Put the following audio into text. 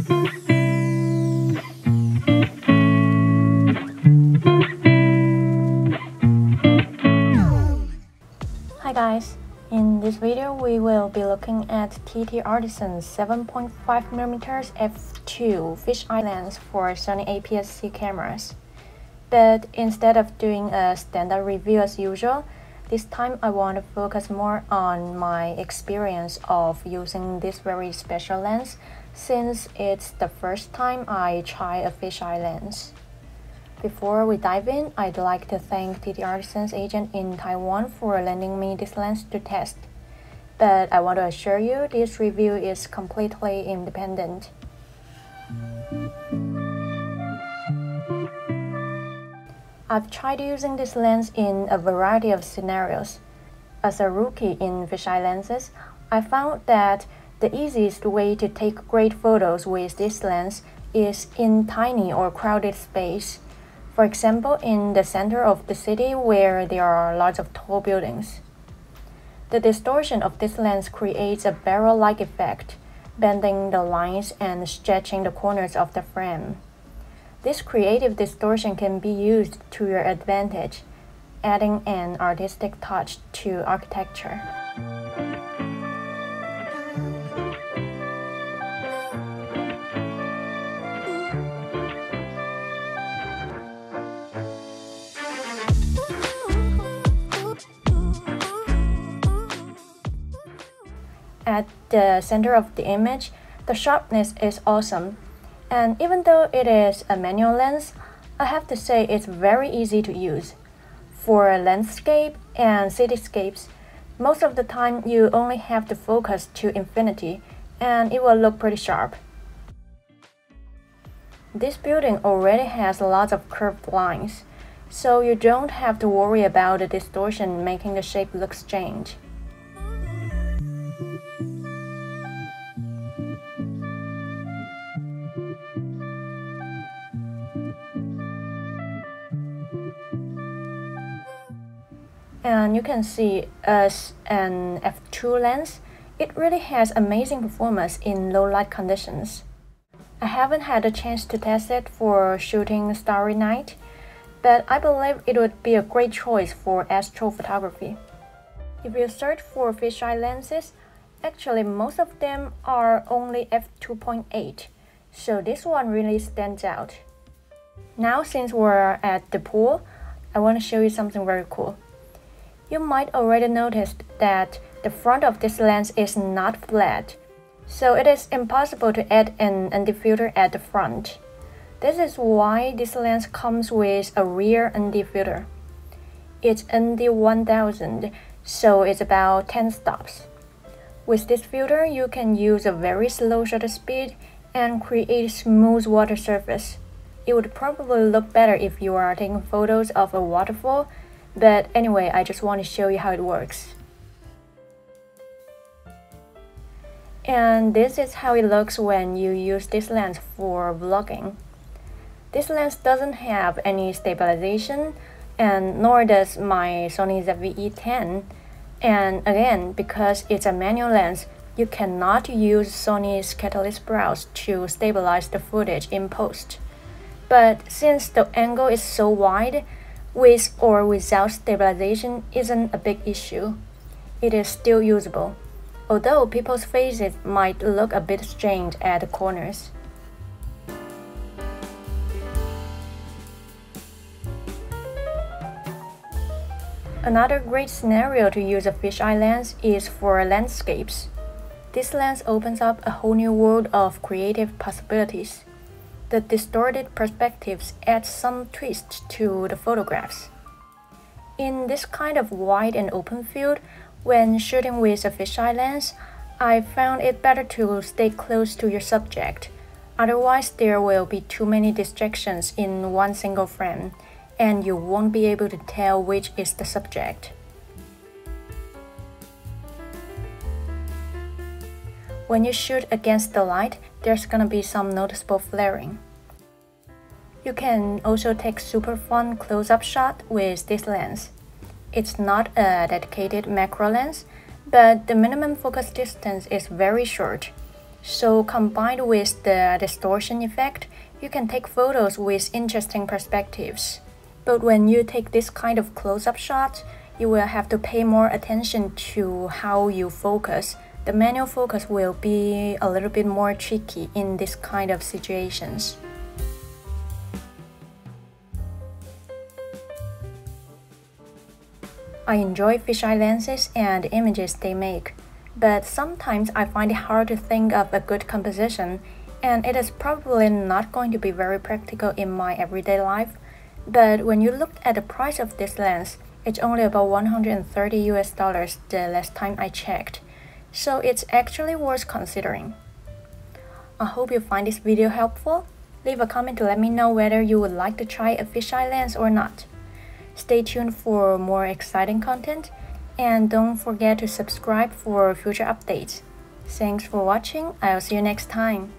Hi guys, in this video we will be looking at TTartisan 7.5mm F2 Fisheye Lens for Sony APS-C cameras. But instead of doing a standard review as usual, this time I want to focus more on my experience of using this very special lens, since it's the first time I try a fisheye lens. Before we dive in, I'd like to thank TTartisan's agent in Taiwan for lending me this lens to test. But I want to assure you, this review is completely independent. I've tried using this lens in a variety of scenarios. As a rookie in fisheye lenses, I found that the easiest way to take great photos with this lens is in tiny or crowded space. For example, in the center of the city where there are lots of tall buildings. The distortion of this lens creates a barrel-like effect, bending the lines and stretching the corners of the frame. This creative distortion can be used to your advantage, adding an artistic touch to architecture. At the center of the image, the sharpness is awesome, and even though it is a manual lens, I have to say it's very easy to use. For landscape and cityscapes, most of the time you only have to focus to infinity, and it will look pretty sharp. This building already has lots of curved lines, so you don't have to worry about the distortion making the shape look strange. And you can see, as an F2 lens, it really has amazing performance in low light conditions. I haven't had a chance to test it for shooting starry night, but I believe it would be a great choice for astrophotography. If you search for fisheye lenses, actually most of them are only f2.8, so this one really stands out. Now since we're at the pool, I want to show you something very cool. You might already notice that the front of this lens is not flat, so it is impossible to add an ND filter at the front. This is why this lens comes with a rear ND filter. It's ND 1000, so it's about 10 stops. With this filter, you can use a very slow shutter speed and create smooth water surface. It would probably look better if you are taking photos of a waterfall, but anyway, I just want to show you how it works. And this is how it looks when you use this lens for vlogging. This lens doesn't have any stabilization, and nor does my Sony ZV-E10. And again, because it's a manual lens, you cannot use Sony's catalyst browse to stabilize the footage in post. But since the angle is so wide, with or without stabilization isn't a big issue. It is still usable, although people's faces might look a bit strange at the corners. Another great scenario to use a fisheye lens is for landscapes. This lens opens up a whole new world of creative possibilities. The distorted perspectives add some twist to the photographs. In this kind of wide and open field, when shooting with a fisheye lens, I found it better to stay close to your subject. Otherwise, there will be too many distractions in one single frame, and you won't be able to tell which is the subject. When you shoot against the light, there's gonna be some noticeable flaring. You can also take super fun close-up shot with this lens. It's not a dedicated macro lens, but the minimum focus distance is very short. So combined with the distortion effect, you can take photos with interesting perspectives. But when you take this kind of close-up shot, you will have to pay more attention to how you focus. The manual focus will be a little bit more tricky in this kind of situations. I enjoy fisheye lenses and the images they make, but sometimes I find it hard to think of a good composition, and it is probably not going to be very practical in my everyday life. But when you look at the price of this lens, it's only about $130 the last time I checked, so it's actually worth considering. I hope you find this video helpful. Leave a comment to let me know whether you would like to try a fisheye lens or not. Stay tuned for more exciting content, and don't forget to subscribe for future updates. Thanks for watching. I'll see you next time.